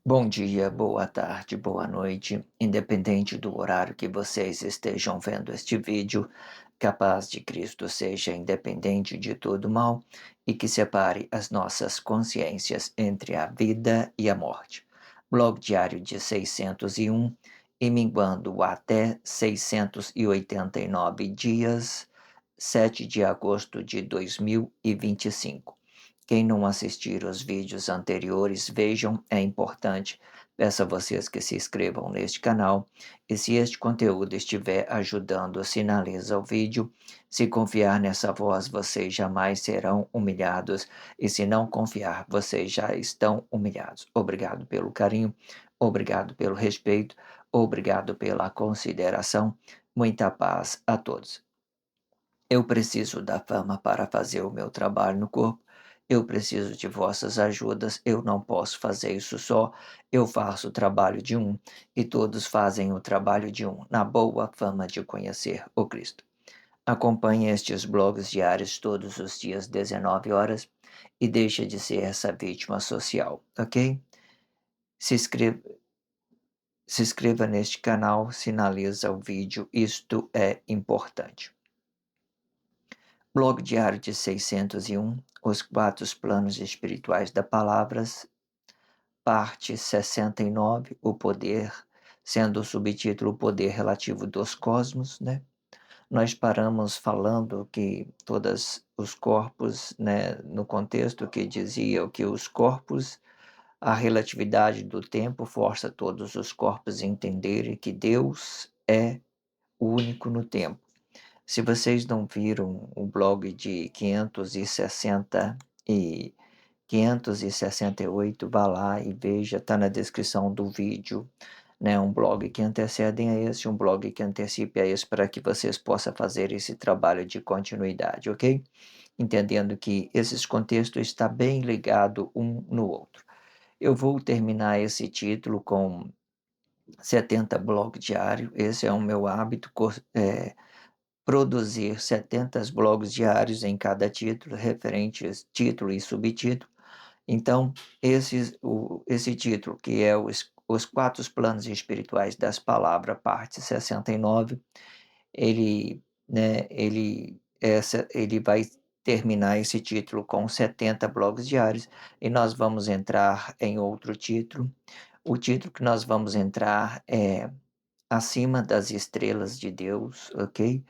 Bom dia, boa tarde, boa noite, independente do horário que vocês estejam vendo este vídeo, que a paz de Cristo seja independente de todo mal e que separe as nossas consciências entre a vida e a morte. Blog diário de 601 e minguando até 689 dias, 7 de agosto de 2025. Quem não assistir os vídeos anteriores, vejam, é importante. Peço a vocês que se inscrevam neste canal e se este conteúdo estiver ajudando, sinaliza o vídeo. Se confiar nessa voz, vocês jamais serão humilhados e se não confiar, vocês já estão humilhados. Obrigado pelo carinho, obrigado pelo respeito, obrigado pela consideração. Muita paz a todos. Eu preciso da fama para fazer o meu trabalho no corpo. Eu preciso de vossas ajudas. Eu não posso fazer isso só. Eu faço o trabalho de um e todos fazem o trabalho de um, na boa fama de conhecer o Cristo. Acompanhe estes blogs diários todos os dias, 19 horas, e deixe de ser essa vítima social, ok? Se inscreva, se inscreva neste canal, sinaliza o vídeo, isto é importante. Blog diário de 601, Os quatro planos espirituais da palavras, parte 69, o poder, sendo o subtítulo o poder relativo dos cosmos, né? Nós paramos falando que todos os corpos, né, no contexto que dizia que os corpos, a relatividade do tempo força todos os corpos a entenderem que Deus é único no tempo. Se vocês não viram o blog de 568, vá lá e veja, está na descrição do vídeo, né? Um blog que antecede a esse, um blog que antecipe a esse, para que vocês possam fazer esse trabalho de continuidade, ok? Entendendo que esses contextos estão bem ligados um no outro. Eu vou terminar esse título com 70 blog diário, esse é o meu hábito, produzir 70 blogs diários em cada título, referentes título e subtítulo. Então, esse título, que é os quatro planos espirituais das palavras, parte 69, ele, né, ele vai terminar esse título com 70 blogs diários e nós vamos entrar em outro título. O título que nós vamos entrar é Acima das Estrelas de Deus, ok?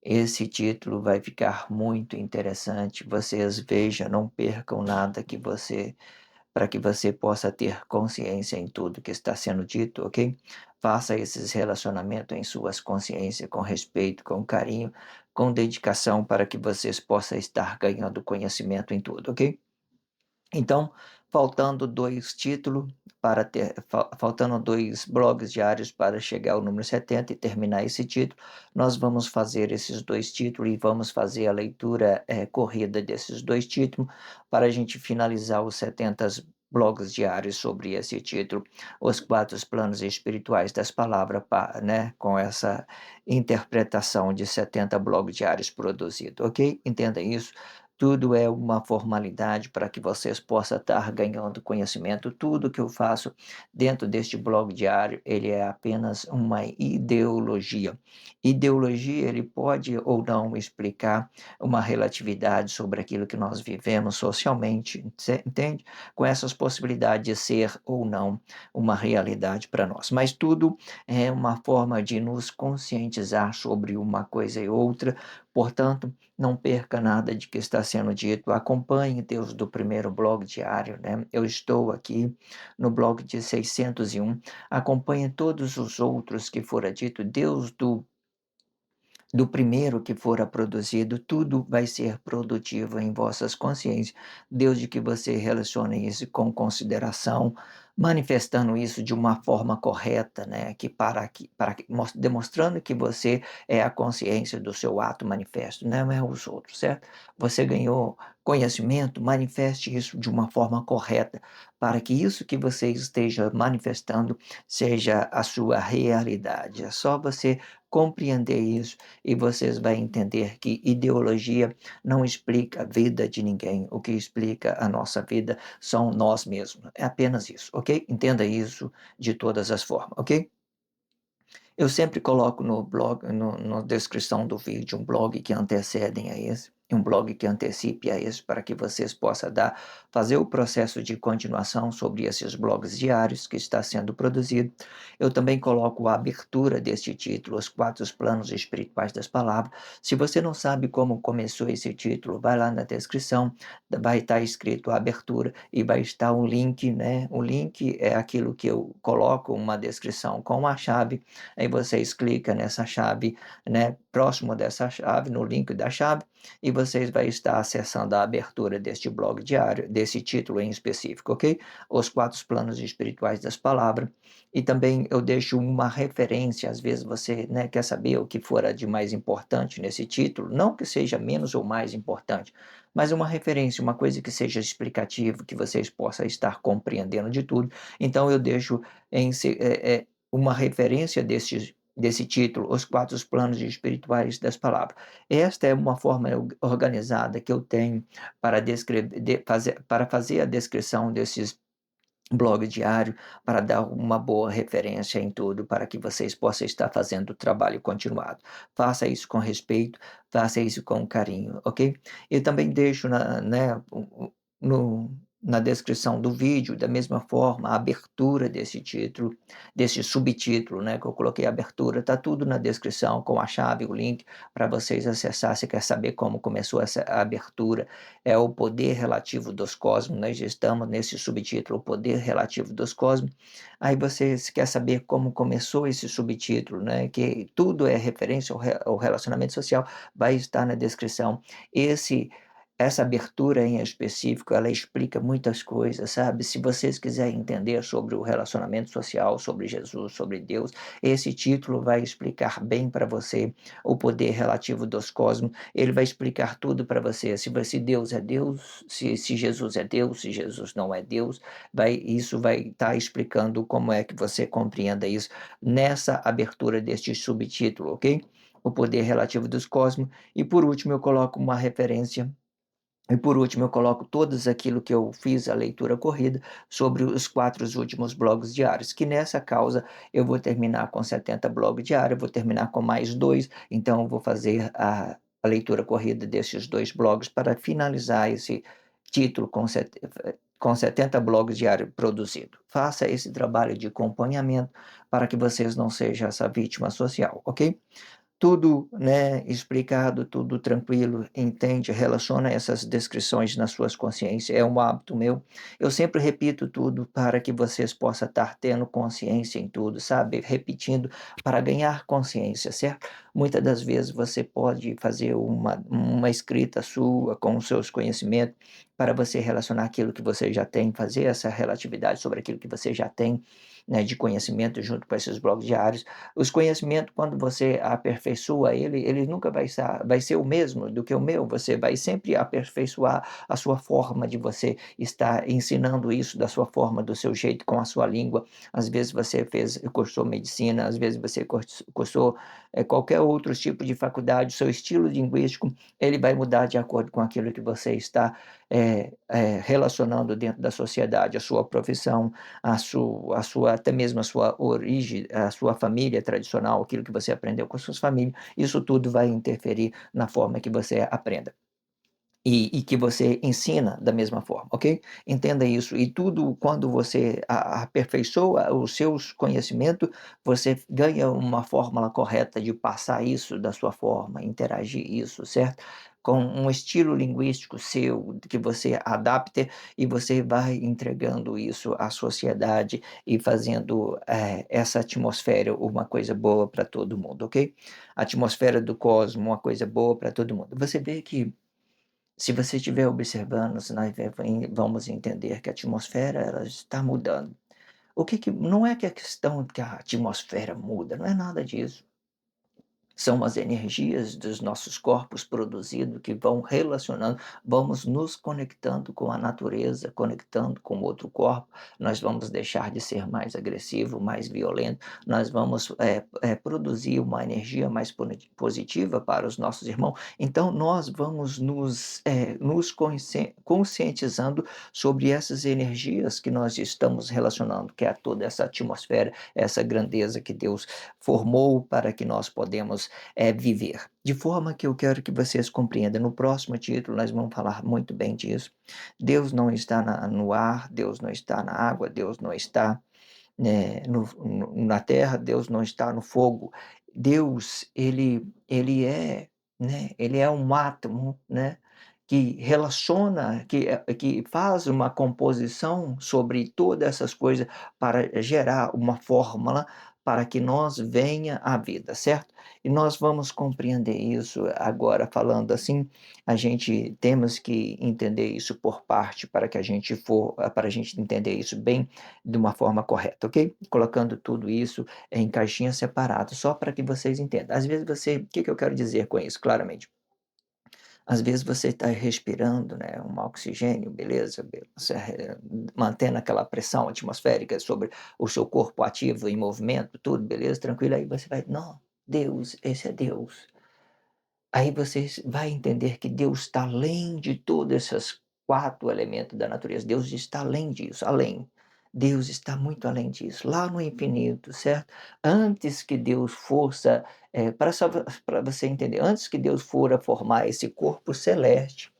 Esse título vai ficar muito interessante. Vocês vejam, não percam nada para que você possa ter consciência em tudo que está sendo dito, ok? Faça esses relacionamentos em suas consciências com respeito, com carinho, com dedicação para que vocês possam estar ganhando conhecimento em tudo, ok? Então, faltando dois títulos para ter, faltando dois blogs diários para chegar ao número 70 e terminar esse título, nós vamos fazer esses dois títulos e vamos fazer a leitura corrida desses dois títulos para a gente finalizar os 70 blogs diários sobre esse título, os quatro planos espirituais das palavras, né, com essa interpretação de 70 blogs diários produzidos, ok? Entenda isso. Tudo é uma formalidade para que vocês possam estar ganhando conhecimento. Tudo que eu faço dentro deste blog diário, ele é apenas uma ideologia. Ideologia, ele pode ou não explicar uma relatividade sobre aquilo que nós vivemos socialmente, entende? Com essas possibilidades de ser ou não uma realidade para nós. Mas tudo é uma forma de nos conscientizar sobre uma coisa e outra. Portanto, não perca nada de que está sendo dito. Acompanhe Deus do primeiro blog diário, né? Eu estou aqui no blog de 601. Acompanhe todos os outros que fora dito. Deus do primeiro que fora produzido, tudo vai ser produtivo em vossas consciências, desde que você relacione isso com consideração, manifestando isso de uma forma correta, né? Demonstrando que você é a consciência do seu ato manifesto, não é os outros, certo? Você ganhou conhecimento, manifeste isso de uma forma correta, para que isso que você esteja manifestando seja a sua realidade. É só você compreender isso e vocês vão entender que ideologia não explica a vida de ninguém. O que explica a nossa vida são nós mesmos. É apenas isso, ok? Entenda isso de todas as formas, ok? Eu sempre coloco no blog, na descrição do vídeo, um blog que antecedem a esse, um blog que antecipe a esse, para que vocês possam fazer o processo de continuação sobre esses blogs diários que está sendo produzido. Eu também coloco a abertura deste título, Os Quatro Planos Espirituais das Palavras. Se você não sabe como começou esse título, vai lá na descrição, vai estar escrito a abertura e vai estar um link, né? O link é aquilo que eu coloco, uma descrição com a chave. Aí vocês clicam nessa chave, né, próximo dessa chave, no link da chave, e vocês vão estar acessando a abertura deste blog diário, desse título em específico, ok? Os Quatro Planos Espirituais das Palavras. E também eu deixo uma referência, às vezes você, né, quer saber o que fora de mais importante nesse título, não que seja menos ou mais importante, mas uma referência, uma coisa que seja explicativa, que vocês possam estar compreendendo de tudo. Então eu deixo uma referência desse título, Os Quatro Planos Espirituais das Palavras. Esta é uma forma organizada que eu tenho para, para fazer a descrição desses blog diário, para dar uma boa referência em tudo, para que vocês possam estar fazendo o trabalho continuado. Faça isso com respeito, faça isso com carinho, ok? Eu também deixo no, na descrição do vídeo, da mesma forma, a abertura desse título, desse subtítulo, né, que eu coloquei a abertura, está tudo na descrição, com a chave, o link, para vocês acessar, se quer saber como começou essa abertura, é o poder relativo dos cosmos, nós estamos nesse subtítulo, o poder relativo dos cosmos. Aí você quer saber como começou esse subtítulo, né? Que tudo é referência ao relacionamento social, vai estar na descrição. Esse essa abertura em específico, ela explica muitas coisas, sabe? Se vocês quiserem entender sobre o relacionamento social, sobre Jesus, sobre Deus, esse título vai explicar bem para você o poder relativo dos cosmos. Ele vai explicar tudo para você. Se Deus é Deus, se Jesus é Deus, se Jesus não é Deus, isso vai estar explicando como é que você compreenda isso nessa abertura deste subtítulo, ok? O poder relativo dos cosmos. E por último, eu coloco uma referência e por último, eu coloco todos aquilo que eu fiz a leitura corrida sobre os quatro últimos blogs diários, que nessa causa eu vou terminar com 70 blogs diários, vou terminar com mais dois, então eu vou fazer a leitura corrida desses dois blogs para finalizar esse título com 70 blogs diários produzidos. Faça esse trabalho de acompanhamento para que vocês não sejam essa vítima social, ok? Tudo, né, explicado, tudo tranquilo, entende, relaciona essas descrições nas suas consciências, é um hábito meu. Eu sempre repito tudo para que vocês possam estar tendo consciência em tudo, sabe? Repetindo para ganhar consciência, certo? Muitas das vezes você pode fazer uma escrita sua com os seus conhecimentos para você relacionar aquilo que você já tem, fazer essa relatividade sobre aquilo que você já tem, né, de conhecimento junto com esses blogs diários. Os conhecimentos, quando você aperfeiçoa ele nunca vai ser o mesmo do que o meu. Você vai sempre aperfeiçoar a sua forma de você estar ensinando isso da sua forma, do seu jeito, com a sua língua. Às vezes você cursou medicina, às vezes você cursou qualquer outro tipo de faculdade. O seu estilo linguístico, ele vai mudar de acordo com aquilo que você está relacionando dentro da sociedade, a sua profissão, até mesmo a sua origem, a sua família tradicional, aquilo que você aprendeu com a sua família, isso tudo vai interferir na forma que você aprenda. E que você ensina da mesma forma, ok? Entenda isso. E tudo, quando você aperfeiçoa os seus conhecimentos, você ganha uma fórmula correta de passar isso da sua forma, interagir isso, certo? Com um estilo linguístico seu, que você adapte e você vai entregando isso à sociedade e fazendo essa atmosfera uma coisa boa para todo mundo, ok? A atmosfera do cosmos, uma coisa boa para todo mundo. Você vê que se você estiver observando, se nós vamos entender que a atmosfera ela está mudando. Não é que a questão que a atmosfera muda, não é nada disso. São as energias dos nossos corpos produzindo que vão relacionando, vamos nos conectando com a natureza, conectando com outro corpo, nós vamos deixar de ser mais agressivo, mais violento, nós vamos produzir uma energia mais positiva para os nossos irmãos. Então, nós vamos nos conscientizando sobre essas energias que nós estamos relacionando, que é toda essa atmosfera, essa grandeza que Deus formou para que nós podemos viver. De forma que eu quero que vocês compreendam. No próximo título, nós vamos falar muito bem disso. Deus não está no ar, Deus não está na água, Deus não está na terra, Deus não está no fogo. Deus, ele é, né, ele é um átomo, né, que relaciona, que faz uma composição sobre todas essas coisas para gerar uma fórmula para que nós venha a vida, certo? E nós vamos compreender isso agora falando assim, a gente temos que entender isso por parte para a gente entender isso bem de uma forma correta, ok? Colocando tudo isso em caixinhas separadas, só para que vocês entendam. Às vezes o que eu quero dizer com isso, claramente? Às vezes você está respirando, né, um oxigênio, beleza, você mantendo aquela pressão atmosférica sobre o seu corpo ativo em movimento, tudo, beleza, tranquilo, aí você vai, não, Deus, esse é Deus. Aí você vai entender que Deus está além de todos esses 4 elementos da natureza. Deus está além disso, além. Deus está muito além disso, lá no infinito, certo? Antes que Deus fosse, para você entender, antes que Deus fora formar esse corpo celeste,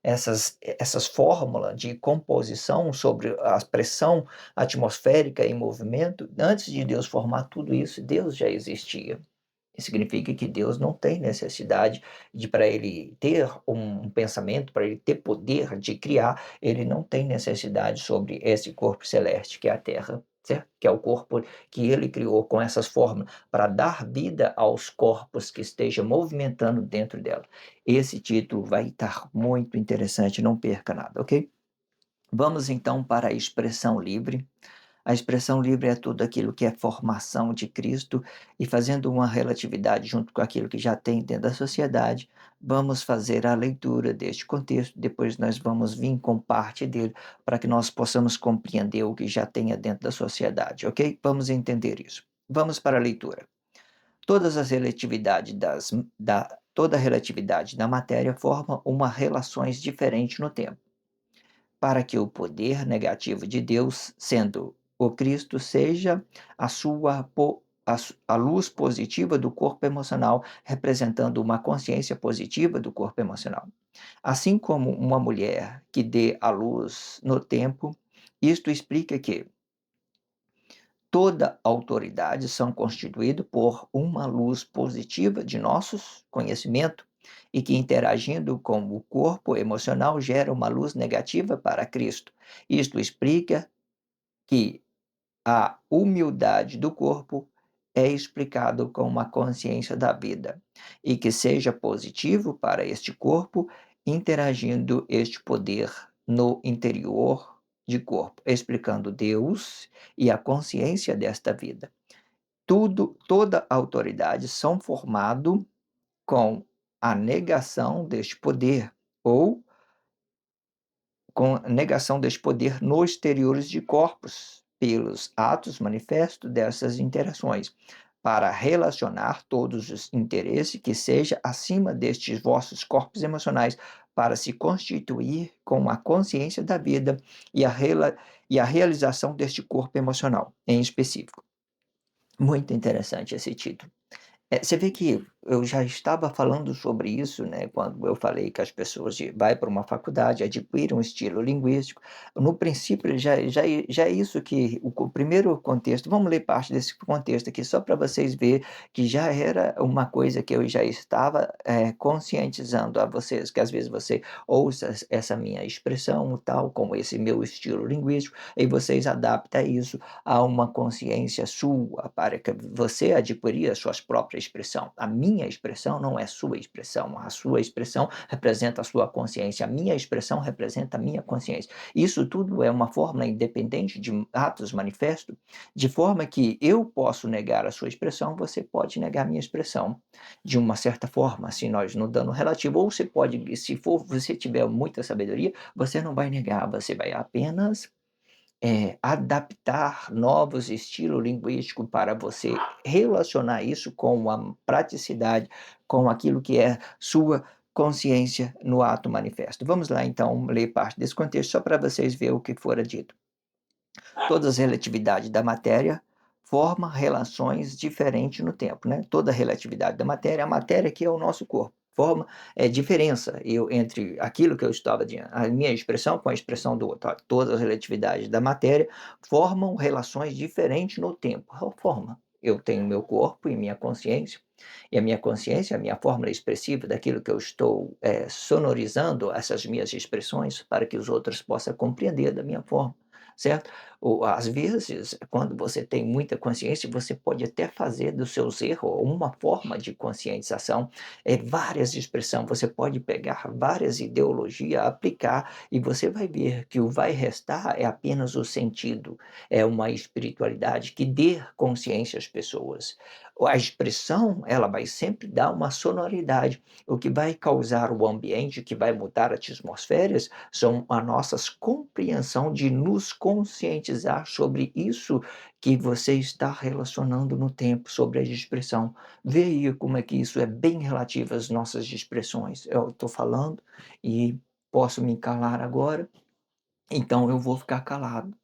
essas fórmulas de composição sobre a pressão atmosférica em movimento, antes de Deus formar tudo isso, Deus já existia. Significa que Deus não tem necessidade de para ele ter um pensamento, para ele ter poder de criar, ele não tem necessidade sobre esse corpo celeste que é a Terra, certo? Que é o corpo que ele criou com essas formas para dar vida aos corpos que estejam movimentando dentro dela. Esse título vai estar muito interessante, não perca nada, ok? Vamos então para a expressão livre. A expressão livre é tudo aquilo que é formação de Cristo e fazendo uma relatividade junto com aquilo que já tem dentro da sociedade, vamos fazer a leitura deste contexto, depois nós vamos vir com parte dele para que nós possamos compreender o que já tenha dentro da sociedade, ok? Vamos entender isso. Vamos para a leitura. Todas as relatividades toda a relatividade da matéria forma uma relações diferentes no tempo para que o poder negativo de Deus, sendo o Cristo, seja a a luz positiva do corpo emocional, representando uma consciência positiva do corpo emocional. Assim como uma mulher que dê à luz no tempo, isto explica que toda autoridade são constituídos por uma luz positiva de nossos conhecimento e que interagindo com o corpo emocional gera uma luz negativa para Cristo. Isto explica que a humildade do corpo é explicado com uma consciência da vida e que seja positivo para este corpo, interagindo este poder no interior de corpo, explicando Deus e a consciência desta vida. Toda autoridade são formado com a negação deste poder ou com negação deste poder nos exteriores de corpos, pelos atos manifestos dessas interações, para relacionar todos os interesses que seja acima destes vossos corpos emocionais, para se constituir com a consciência da vida e a realização deste corpo emocional, em específico. Muito interessante esse título. Você vê que eu já estava falando sobre isso, né, quando eu falei que as pessoas vai para uma faculdade, adquirem um estilo linguístico. No princípio, já é isso que o primeiro contexto, vamos ler parte desse contexto aqui, só para vocês ver que já era uma coisa que eu já estava conscientizando a vocês, que às vezes você ouça essa minha expressão, tal, como esse meu estilo linguístico, e vocês adaptam isso a uma consciência sua, para que você adquirir a sua própria expressão. A minha minha expressão não é sua expressão. A sua expressão representa a sua consciência, a minha expressão representa a minha consciência. Isso tudo é uma fórmula independente de atos manifestos, de forma que eu posso negar a sua expressão, você pode negar a minha expressão, de uma certa forma, se nós no dano relativo, ou você pode, se for, você tiver muita sabedoria, você não vai negar, você vai apenas adaptar novos estilos linguísticos para você relacionar isso com a praticidade, com aquilo que é sua consciência no ato manifesto. Vamos lá então ler parte desse contexto só para vocês verem o que fora dito. Todas as relatividades da matéria formam relações diferentes no tempo, né? Toda relatividade da matéria, a matéria que é o nosso corpo, forma diferença entre aquilo que eu estava dizendo, a minha expressão com a expressão do outro. Ó, todas as relatividades da matéria formam relações diferentes no tempo. Qual forma? Eu tenho meu corpo e minha consciência, e a minha consciência, a minha fórmula expressiva daquilo que eu estou sonorizando essas minhas expressões para que os outros possam compreender da minha forma, certo? Ou, às vezes, quando você tem muita consciência, você pode até fazer dos seus erros uma forma de conscientização, várias expressões, você pode pegar várias ideologias, aplicar, e você vai ver que o vai restar é apenas o sentido, é uma espiritualidade que dê consciência às pessoas. A expressão, ela vai sempre dar uma sonoridade, o que vai causar o ambiente, que vai mudar as atmosferas, são a nossa compreensão de nos conscientizar sobre isso que você está relacionando no tempo, sobre a expressão. Vê aí como é que isso é bem relativo às nossas expressões. Eu estou falando e posso me calar agora, então eu vou ficar calado.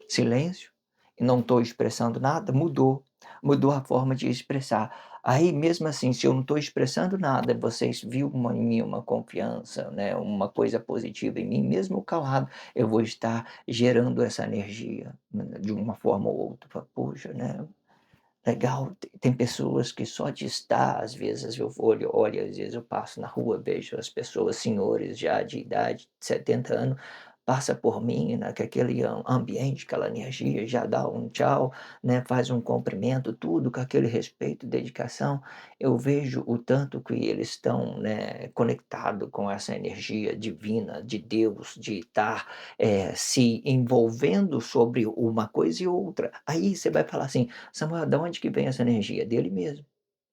Silêncio, e não estou expressando nada, mudou a forma de expressar. Aí mesmo assim, se eu não estou expressando nada, vocês viu em mim uma confiança, né, uma coisa positiva em mim, mesmo calado, eu vou estar gerando essa energia, né, de uma forma ou outra. Fala, poxa, né, legal, tem pessoas que só de estar, às vezes eu olho, às vezes eu passo na rua, vejo as pessoas, senhores já de idade, de 70 anos, passa por mim, né, que aquele ambiente, aquela energia, já dá um tchau, né, faz um cumprimento, tudo com aquele respeito, dedicação. Eu vejo o tanto que eles estão, né, conectados com essa energia divina de Deus, de estar se envolvendo sobre uma coisa e outra. Aí você vai falar assim, Samuel, da onde que vem essa energia? Dele mesmo,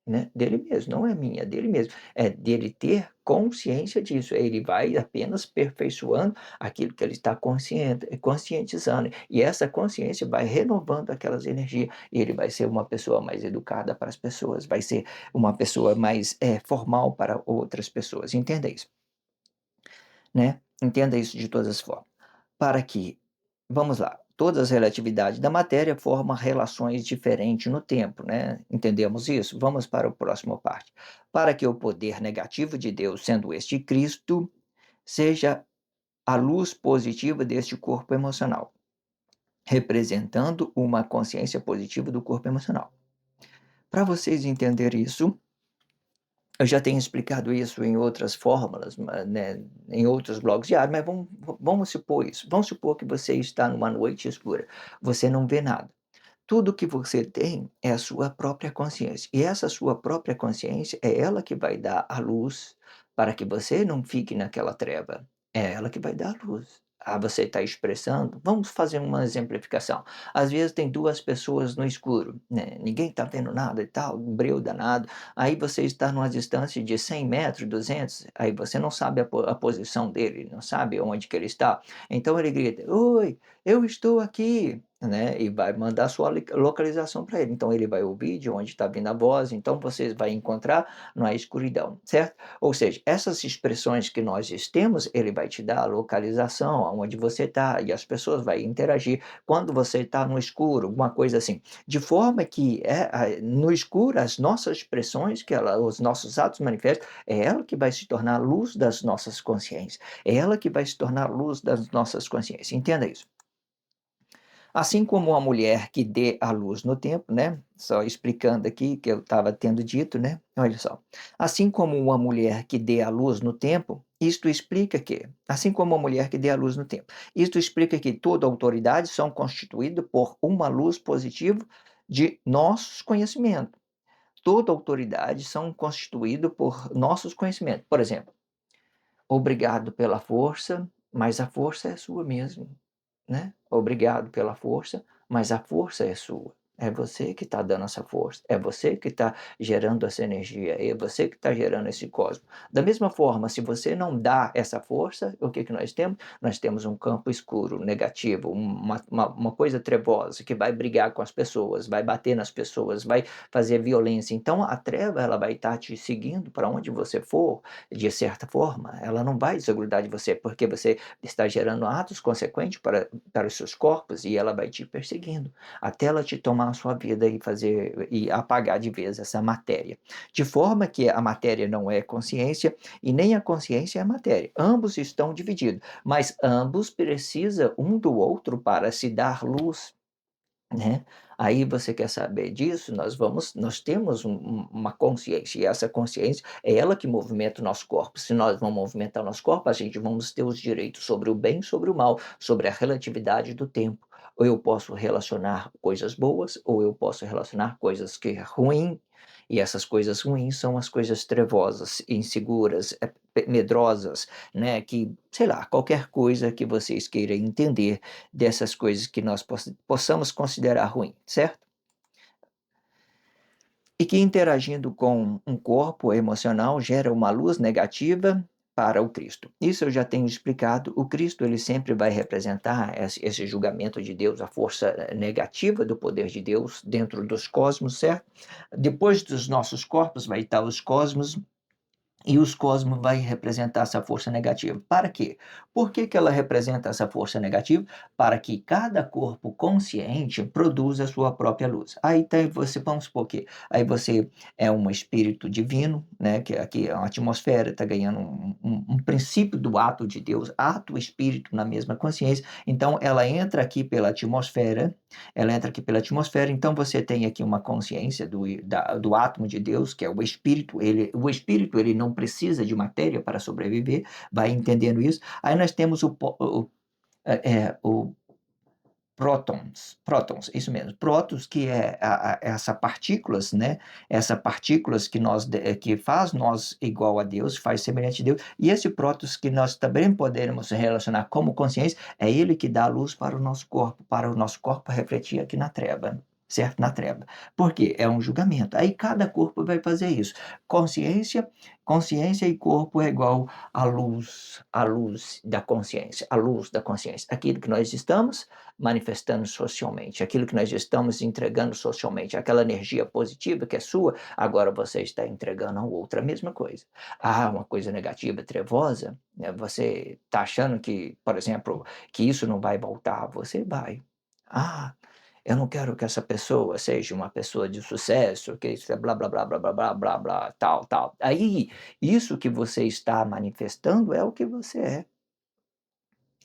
né, dele mesmo, não é minha, é dele mesmo. É dele ter consciência disso, ele vai apenas aperfeiçoando aquilo que ele está conscientizando, e essa consciência vai renovando aquelas energias, e ele vai ser uma pessoa mais educada para as pessoas, vai ser uma pessoa mais, formal para outras pessoas, entenda isso, né, entenda isso de todas as formas. Para que Vamos lá, todas as relatividades da matéria formam relações diferentes no tempo, né? Entendemos isso? Vamos para a próxima parte. Para que o poder negativo de Deus, sendo este Cristo, seja a luz positiva deste corpo emocional, representando uma consciência positiva do corpo emocional. Para vocês entenderem isso, eu já tenho explicado isso em outras fórmulas, né, em outros blogs diários, mas vamos supor isso. Vamos supor que você está numa noite escura, você não vê nada. Tudo que você tem é a sua própria consciência. E essa sua própria consciência é ela que vai dar a luz para que você não fique naquela treva. É ela que vai dar a luz. Ah, você está expressando. Vamos fazer uma exemplificação. Às vezes tem duas pessoas no escuro, né? Ninguém está vendo nada e tal, um breu danado. Aí você está numa distância de 100 metros, 200. Aí você não sabe a posição dele, não sabe onde que ele está. Então ele grita: Oi, eu estou aqui, né, e vai mandar sua localização para ele. Então ele vai ouvir de onde está vindo a voz, então vocês vai encontrar na escuridão, certo? Ou seja, essas expressões que nós temos, ele vai te dar a localização, aonde você está, e as pessoas vão interagir quando você está no escuro, alguma coisa assim. De forma que no escuro, as nossas expressões, os nossos atos manifestos, é ela que vai se tornar a luz das nossas consciências. É ela que vai se tornar a luz das nossas consciências. Entenda isso. Assim como uma mulher que dê à luz no tempo, né? Só explicando aqui que eu estava tendo dito, né? Olha só. Assim como uma mulher que dê à luz no tempo, isto explica que, assim como uma mulher que dê à luz no tempo, isto explica que toda autoridade são constituídas por uma luz positiva de nossos conhecimentos. toda autoridade são constituídos por nossos conhecimentos. Por exemplo, obrigado pela força, mas a força é sua mesmo, né? Obrigado pela força, mas a força é sua. É você que está dando essa força, é você que está gerando essa energia, é você que está gerando esse cosmos. Da mesma forma, se você não dá essa força, o que que nós temos? Nós temos um campo escuro, negativo, uma coisa trevosa que vai brigar com as pessoas, vai bater nas pessoas, vai fazer violência. Então a treva ela vai estar te seguindo para onde você for, de certa forma. Ela não vai desgrudar de você, porque você está gerando atos consequentes para os seus corpos e ela vai te perseguindo até ela te tomar a sua vida e fazer e apagar de vez essa matéria. De forma que a matéria não é consciência e nem a consciência é matéria. Ambos estão divididos, mas ambos precisam um do outro para se dar luz, né? Aí você quer saber disso? Nós temos uma consciência, e essa consciência é ela que movimenta o nosso corpo. Se nós vamos movimentar o nosso corpo, a gente vamos ter os direitos sobre o bem e sobre o mal, sobre a relatividade do tempo. Ou eu posso relacionar coisas boas, ou eu posso relacionar coisas que é ruim, e essas coisas ruins são as coisas trevosas, inseguras, medrosas, né? Que, sei lá, qualquer coisa que vocês queiram entender dessas coisas que nós possamos considerar ruim, certo? E que interagindo com um corpo emocional gera uma luz negativa para o Cristo. Isso eu já tenho explicado. O Cristo ele sempre vai representar esse julgamento de Deus, a força negativa do poder de Deus dentro dos cosmos, certo? Depois dos nossos corpos vai estar os cosmos e os cosmos vai representar essa força negativa. Para quê? Por que que ela representa essa força negativa? Para que cada corpo consciente produza a sua própria luz. Aí tem você, vamos supor que aí você é um espírito divino, né? Que aqui a atmosfera está ganhando um princípio do ato de Deus, ato espírito na mesma consciência. Então ela entra aqui pela atmosfera, então você tem aqui uma consciência do átomo de Deus, que é o espírito ele não precisa de matéria para sobreviver, vai entendendo isso. Aí nós temos o prótons, isso mesmo, prótons que é essa partículas, né? Essa partículas que faz nós igual a Deus, faz semelhante a Deus. E esse prótons que nós também podemos relacionar como consciência, é ele que dá a luz para o nosso corpo refletir aqui na treva. Certo? Na treva. Por quê? É um julgamento. Aí cada corpo vai fazer isso. Consciência, consciência e corpo é igual a luz da consciência, a luz da consciência. Aquilo que nós estamos manifestando socialmente, aquilo que nós estamos entregando socialmente, aquela energia positiva que é sua, agora você está entregando ao outro a mesma coisa. Ah, uma coisa negativa, trevosa, né? Você está achando que, por exemplo, que isso não vai voltar, você vai. Ah, eu não quero que essa pessoa seja uma pessoa de sucesso, que isso é blá blá blá blá blá blá blá blá, tal, tal. Aí, isso que você está manifestando é o que você é.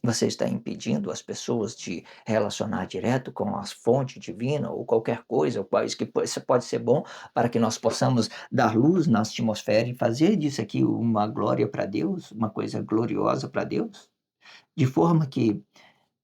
Você está impedindo as pessoas de relacionar direto com a fonte divina ou qualquer coisa, ou quais que isso pode ser bom para que nós possamos dar luz na atmosfera e fazer disso aqui uma glória para Deus, uma coisa gloriosa para Deus, de forma que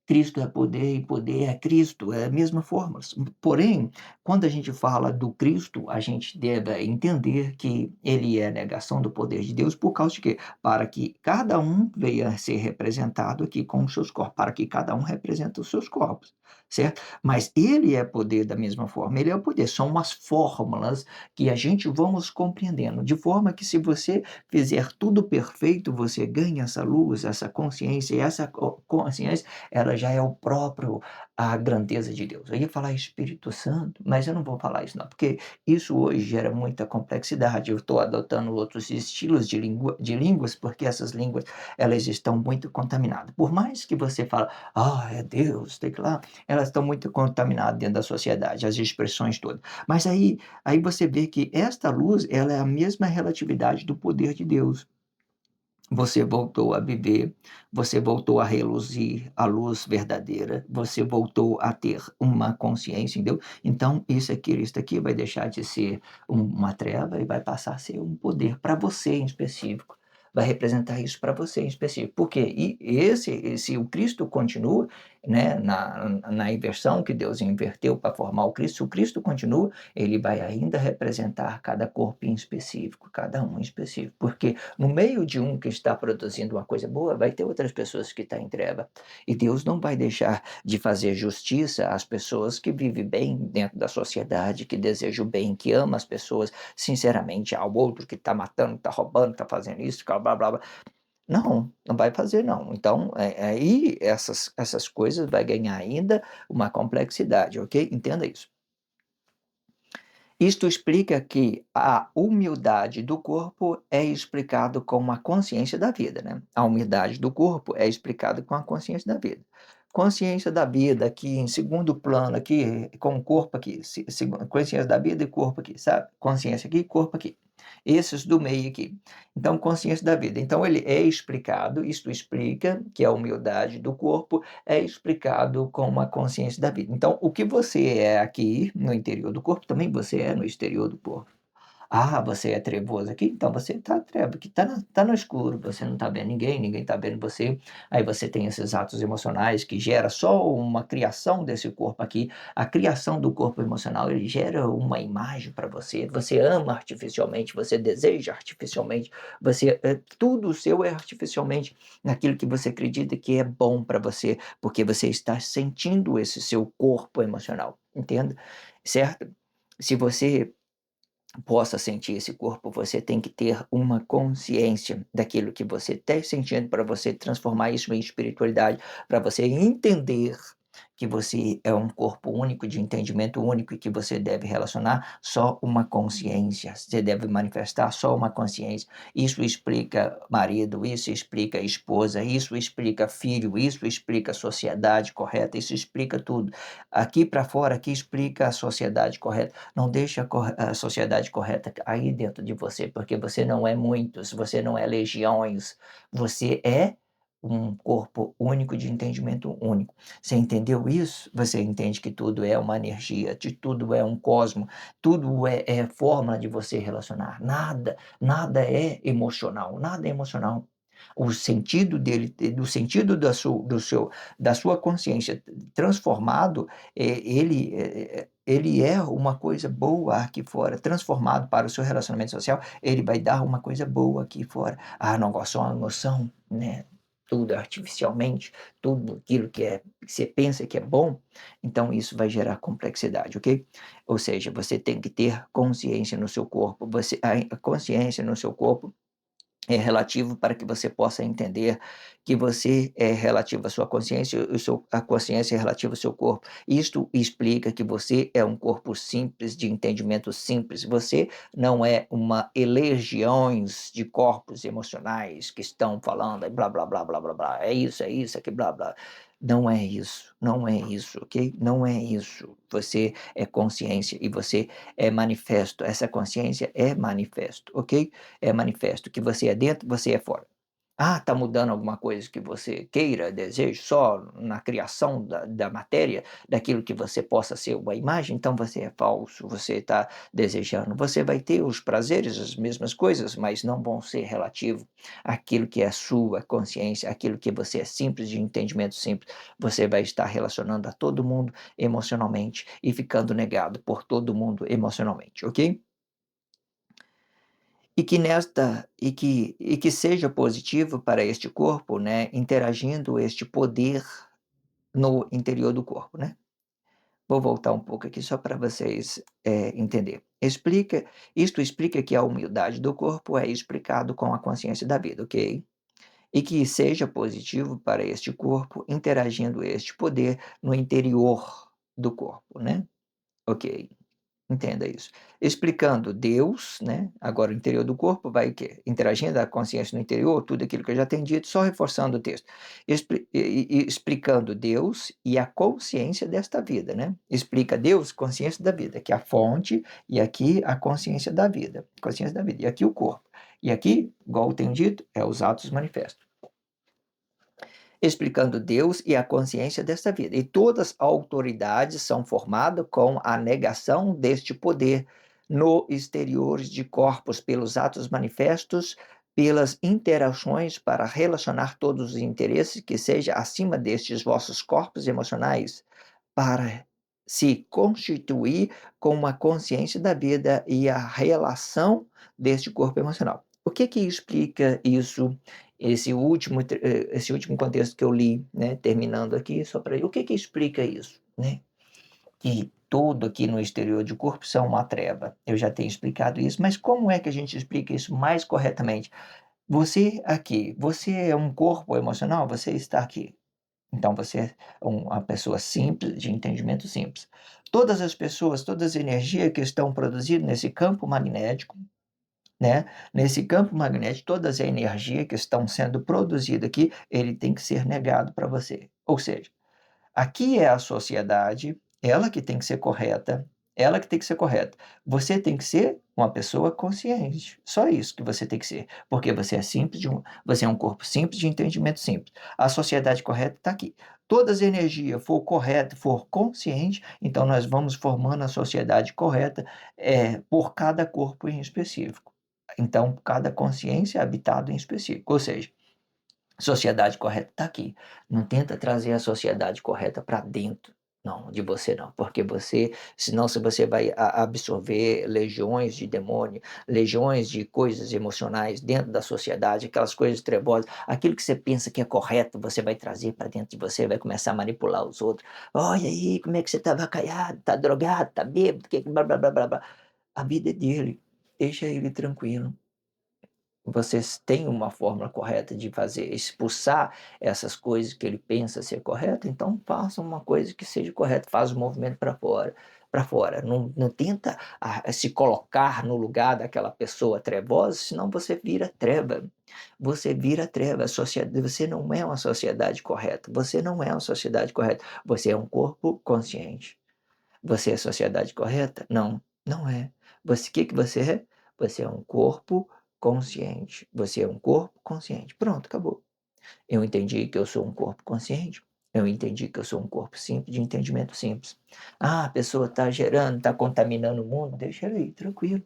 Cristo é poder e poder é Cristo, é a mesma forma. Porém, quando a gente fala do Cristo, a gente deve entender que ele é a negação do poder de Deus por causa de quê? Para que cada um venha a ser representado aqui com os seus corpos, para que cada um represente os seus corpos, certo? Mas ele é poder da mesma forma, ele é o poder, são umas fórmulas que a gente vamos compreendendo, de forma que se você fizer tudo perfeito, você ganha essa luz, essa consciência, e essa consciência ela já é o próprio a grandeza de Deus. Eu ia falar Espírito Santo, mas eu não vou falar isso não, porque isso hoje gera muita complexidade. Eu estou adotando outros estilos de línguas, porque essas línguas elas estão muito contaminadas. Por mais que você fale, ah, é Deus, tem que lá, elas estão muito contaminadas dentro da sociedade, as expressões todas. Mas aí você vê que esta luz, ela é a mesma relatividade do poder de Deus. Você voltou a viver, você voltou a reluzir a luz verdadeira, você voltou a ter uma consciência em Deus. Então, isso aqui vai deixar de ser uma treva e vai passar a ser um poder para você em específico. Vai representar isso para você em específico. Porque se o Cristo continua, né, na inversão que Deus inverteu para formar o Cristo, se o Cristo continua, ele vai ainda representar cada corpo em específico, cada um em específico, porque no meio de um que está produzindo uma coisa boa, vai ter outras pessoas que estão em treva, e Deus não vai deixar de fazer justiça às pessoas que vivem bem dentro da sociedade, que desejam o bem, que amam as pessoas sinceramente, ao outro que está matando, está roubando, está fazendo isso, blá, blá, blá. Não, não vai fazer não. Então, aí essas coisas vai ganhar ainda uma complexidade, ok? Entenda isso. Isto explica que a humildade do corpo é explicado com a consciência da vida, né? A humildade do corpo é explicada com a consciência da vida. Consciência da vida aqui em segundo plano aqui, com o corpo aqui, consciência da vida e corpo aqui, sabe? Consciência aqui, corpo aqui. Esses do meio aqui. Então, consciência da vida. Então, ele é explicado, isto explica que a humildade do corpo é explicado com uma consciência da vida. Então, o que você é aqui no interior do corpo, também você é no exterior do corpo. Ah, você é trevoso aqui? Então você está trevo, que tá no escuro, você não está vendo ninguém, ninguém está vendo você. Aí você tem esses atos emocionais que gera só uma criação desse corpo aqui. A criação do corpo emocional, ele gera uma imagem para você. Você ama artificialmente, você deseja artificialmente, tudo seu é artificialmente naquilo que você acredita que é bom para você, porque você está sentindo esse seu corpo emocional, entenda? Certo? Se você possa sentir esse corpo, você tem que ter uma consciência daquilo que você está sentindo para você transformar isso em espiritualidade, para você entender que você é um corpo único, de entendimento único e que você deve relacionar só uma consciência. Você deve manifestar só uma consciência. Isso explica marido, isso explica esposa, isso explica filho, isso explica sociedade correta, isso explica tudo. Aqui para fora, aqui explica a sociedade correta. Não deixa a sociedade correta aí dentro de você, porque você não é muitos, você não é legiões, você é um corpo único de entendimento único. Você entendeu isso? Você entende que tudo é uma energia, de tudo é um cosmo, tudo é forma de você relacionar. Nada é emocional, nada é emocional. O sentido dele, do sentido da sua consciência transformado, ele é uma coisa boa aqui fora, transformado para o seu relacionamento social, ele vai dar uma coisa boa aqui fora. Ah, não gosto de uma emoção, né? Tudo artificialmente, tudo aquilo que você pensa que é bom, então isso vai gerar complexidade, ok? Ou seja, você tem que ter consciência no seu corpo, a consciência no seu corpo é relativo para que você possa entender que você é relativo à sua consciência, a consciência é relativa ao seu corpo. Isto explica que você é um corpo simples, de entendimento simples. Você não é uma legiões de corpos emocionais que estão falando blá, blá, blá, blá, blá, blá. É isso, aqui, blá, blá. Não é isso, ok? Não é isso. Você é consciência e você é manifesto. Essa consciência é manifesto, ok? É manifesto que você é dentro, você é fora. Ah, está mudando alguma coisa que você queira, deseje, só na criação da matéria, daquilo que você possa ser uma imagem, então você é falso, você está desejando. Você vai ter os prazeres, as mesmas coisas, mas não vão ser relativo àquilo que é a sua consciência, aquilo que você é simples, de entendimento simples. Você vai estar relacionando a todo mundo emocionalmente e ficando negado por todo mundo emocionalmente, ok? E que seja positivo para este corpo, né, interagindo este poder no interior do corpo, né. Vou voltar um pouco aqui só para vocês, entender. Isto explica que a humildade do corpo é explicado com a consciência da vida, ok? E que seja positivo para este corpo, interagindo este poder no interior do corpo, né. Ok. Entenda isso. Explicando Deus, né, agora o interior do corpo vai o quê? Interagindo a consciência no interior, tudo aquilo que eu já tenho dito, só reforçando o texto. Explicando Deus e a consciência desta vida, né? Explica Deus, consciência da vida, que é a fonte, e aqui a consciência da vida, e aqui o corpo. E aqui, igual eu tenho dito, é os atos manifestos explicando Deus e a consciência desta vida. E todas as autoridades são formadas com a negação deste poder no exterior de corpos pelos atos manifestos pelas interações para relacionar todos os interesses que seja acima destes vossos corpos emocionais, para se constituir com uma consciência da vida e a relação deste corpo emocional. O que explica isso, esse último contexto que eu li, né, terminando aqui, só para o que explica isso, né? Que tudo aqui no exterior do corpo são uma treva. Eu já tenho explicado isso, mas como é que a gente explica isso mais corretamente? Você aqui, você é um corpo emocional, você está aqui. Então você é uma pessoa simples, de entendimento simples. Todas as pessoas, todas as energias que estão produzidas nesse campo magnético, né, nesse campo magnético, todas as energias que estão sendo produzidas aqui, ele tem que ser negado para você. Ou seja, aqui é a sociedade, ela que tem que ser correta, ela que tem que ser correta. Você tem que ser uma pessoa consciente, só isso que você tem que ser, porque você é simples, você é um corpo simples de entendimento simples. A sociedade correta está aqui. Todas as energias for correta, for consciente, então nós vamos formando a sociedade correta por cada corpo em específico. Então, cada consciência é habitado em específico, ou seja, sociedade correta está aqui. Não tenta trazer a sociedade correta para dentro, não, de você não, porque você, senão se você vai absorver legiões de demônio, legiões de coisas emocionais dentro da sociedade, aquelas coisas trebosas, aquilo que você pensa que é correto, você vai trazer para dentro de você, vai começar a manipular os outros. Olha aí, como é que você está vacaiado, está drogado, está bêbado, que blá blá blá blá blá. A vida é dele, deixa ele tranquilo. Vocês têm uma fórmula correta de fazer expulsar essas coisas que ele pensa ser correto, então faça uma coisa que seja correta, faz o movimento para fora. Não tenta se colocar no lugar daquela pessoa trevosa, senão você vira treva. Você vira treva. A sociedade, você não é uma sociedade correta. Você não é uma sociedade correta. Você é um corpo consciente. Você é a sociedade correta? Não, não é. Você, o que que você é? Você é um corpo consciente. Você é um corpo consciente. Pronto, acabou. Eu entendi que eu sou um corpo consciente. Eu entendi que eu sou um corpo simples, de entendimento simples. Ah, a pessoa está gerando, está contaminando o mundo, deixa ela aí, tranquilo.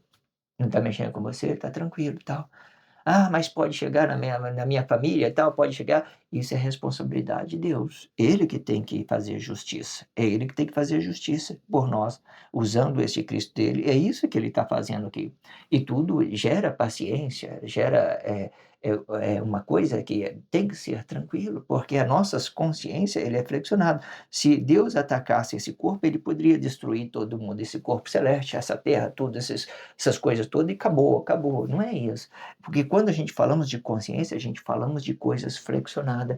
Não está mexendo com você, está tranquilo, tal. Ah, mas pode chegar na minha família e tal, pode chegar. Isso é responsabilidade de Deus. Ele que tem que fazer justiça. É ele que tem que fazer justiça por nós, usando esse Cristo dele. É isso que ele está fazendo aqui. E tudo gera paciência, gera uma coisa que tem que ser tranquilo, porque a nossa consciência ele é flexionado. Se Deus atacasse esse corpo, ele poderia destruir todo mundo, esse corpo celeste, essa terra, tudo, essas coisas todas, e acabou, acabou. Não é isso. Porque quando a gente falamos de consciência, a gente falamos de coisas flexionadas,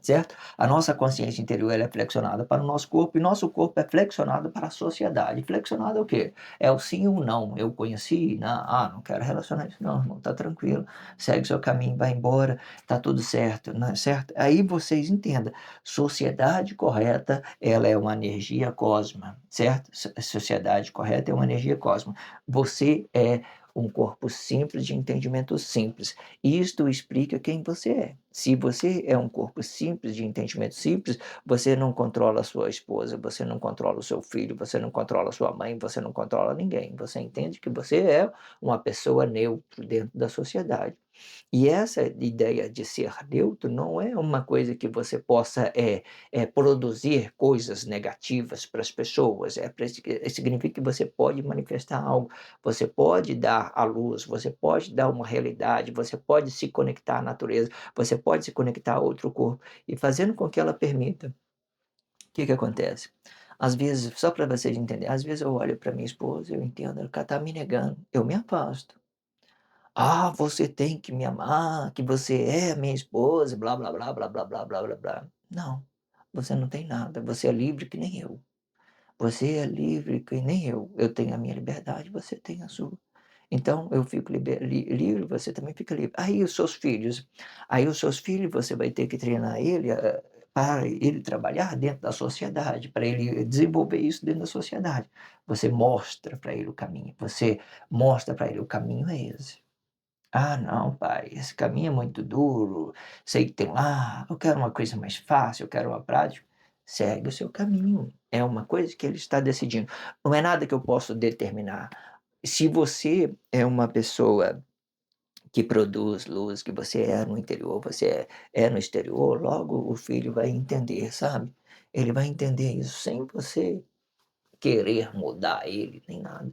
certo? A nossa consciência interior ela é flexionada para o nosso corpo e nosso corpo é flexionado para a sociedade. Flexionado é o quê? É o sim ou não. Eu conheci, não, não quero relacionar isso, não, irmão, tá tranquilo, segue seu caminho, vai embora, tá tudo certo, não é certo? Aí vocês entendam, sociedade correta, ela é uma energia cósmica, certo? Sociedade correta é uma energia cósmica. Você é um corpo simples de entendimento simples. Isto explica quem você é. Se você é um corpo simples, de entendimento simples, você não controla a sua esposa, você não controla o seu filho, você não controla a sua mãe, você não controla ninguém. Você entende que você é uma pessoa neutra dentro da sociedade. E essa ideia de ser neutro não é uma coisa que você possa produzir coisas negativas para as pessoas. Significa que você pode manifestar algo, você pode dar a luz, você pode dar uma realidade, você pode se conectar à natureza, você pode se conectar a outro corpo, e fazendo com que ela permita. O que que acontece? Às vezes, só para vocês entenderem, às vezes eu olho para minha esposa, eu entendo, ela está me negando, eu me afasto. Ah, você tem que me amar, que você é minha esposa, blá blá blá blá blá blá blá blá blá. Não, você não tem nada, você é livre que nem eu. Você é livre que nem eu. Eu tenho a minha liberdade, você tem a sua. Então eu fico livre, você também fica livre. Aí os seus filhos você vai ter que treinar ele para ele trabalhar dentro da sociedade, para ele desenvolver isso dentro da sociedade. Você mostra para ele o caminho, você mostra para ele o caminho é esse. Ah, não, pai, esse caminho é muito duro. Sei que tem lá, eu quero uma coisa mais fácil, eu quero uma prática. Segue o seu caminho. É uma coisa que ele está decidindo. Não é nada que eu posso determinar. Se você é uma pessoa que produz luz, que você é no interior, você é no exterior, logo o filho vai entender, sabe. Ele vai entender isso sem você querer mudar ele nem nada.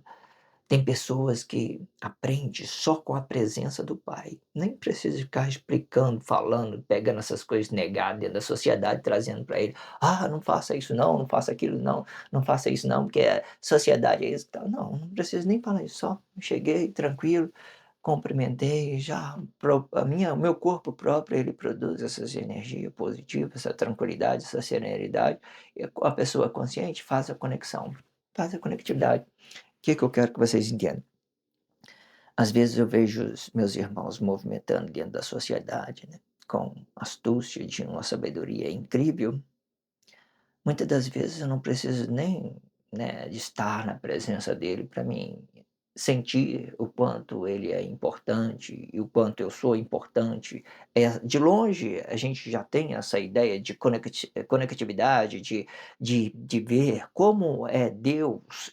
Tem pessoas que aprendem só com a presença do pai, nem precisa ficar explicando, falando, pegando essas coisas negadas dentro da sociedade, trazendo para ele: "Ah, não faça isso não, não faça aquilo não, não faça isso não, porque a sociedade é isso e tal". Não, não precisa nem falar isso, só cheguei tranquilo, cumprimentei, já o meu corpo próprio, ele produz essas energia positiva, essa tranquilidade, essa serenidade, e a pessoa consciente faz a conexão, faz a conectividade. Que eu quero que vocês entendam? Às vezes eu vejo os meus irmãos movimentando dentro da sociedade, né, com astúcia, de uma sabedoria incrível. Muitas das vezes eu não preciso nem, né, de estar na presença dele para mim sentir o quanto ele é importante e o quanto eu sou importante. De longe a gente já tem essa ideia de conectividade, de ver como é Deus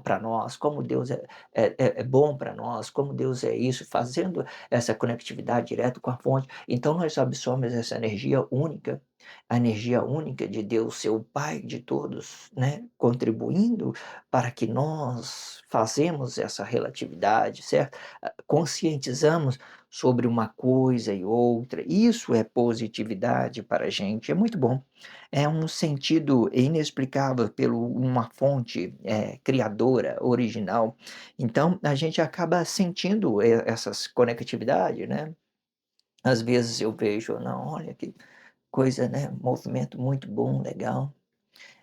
para nós, como Deus é bom para nós, como Deus é isso, fazendo essa conectividade direto com a fonte. Então nós absorvemos essa energia única, a energia única de Deus ser o Pai de todos, né, contribuindo para que nós fazemos essa relatividade, certo? Conscientizamos sobre uma coisa e outra, isso é positividade para a gente, é muito bom. É um sentido inexplicável pelo uma fonte, criadora, original. Então a gente acaba sentindo essas conectividade, né. Às vezes eu vejo: "Não, olha que coisa, né, movimento muito bom, legal".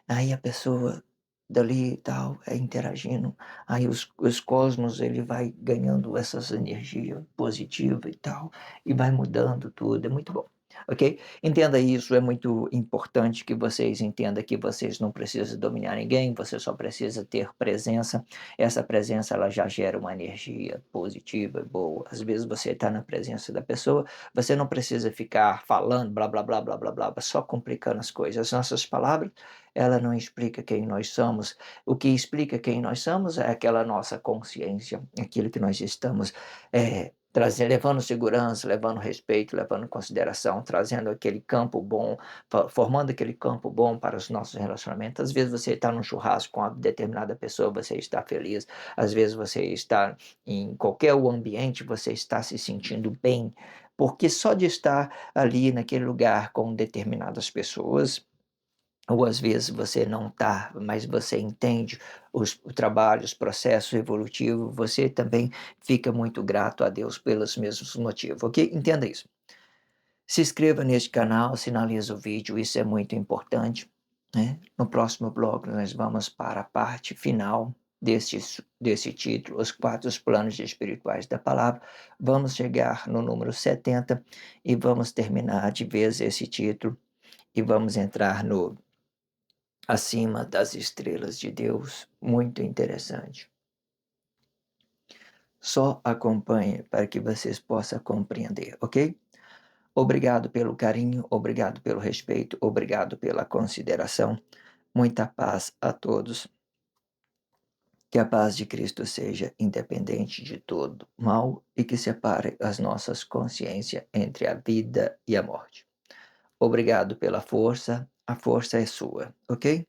Aí a pessoa dali e tal, interagindo, aí os cosmos ele vai ganhando essas energia positiva e tal, e vai mudando tudo, é muito bom, ok? Entenda isso, é muito importante que vocês entendam que vocês não precisam dominar ninguém, você só precisa ter presença, essa presença ela já gera uma energia positiva e boa, às vezes você está na presença da pessoa, você não precisa ficar falando blá blá blá blá blá blá, só complicando as coisas, as nossas palavras ela não explica quem nós somos. O que explica quem nós somos é aquela nossa consciência, aquilo que nós estamos levando segurança, levando respeito, levando consideração, trazendo aquele campo bom, formando aquele campo bom para os nossos relacionamentos. Às vezes você está num churrasco com uma determinada pessoa, você está feliz. Às vezes você está em qualquer ambiente, você está se sentindo bem. Porque só de estar ali naquele lugar com determinadas pessoas, ou às vezes você não está, mas você entende o trabalho, os processos evolutivos, você também fica muito grato a Deus pelos mesmos motivos, ok? Entenda isso. Se inscreva neste canal, sinaliza o vídeo, isso é muito importante, né? No próximo bloco nós vamos para a parte final desse título, Os Quatro Planos Espirituais da Palavra. Vamos chegar no número 70 e vamos terminar de vez esse título e vamos entrar no Acima das Estrelas de Deus, muito interessante. Só acompanhe para que vocês possam compreender, ok? Obrigado pelo carinho, obrigado pelo respeito, obrigado pela consideração. Muita paz a todos. Que a paz de Cristo seja independente de todo mal e que separe as nossas consciências entre a vida e a morte. Obrigado pela força, a força é sua, ok?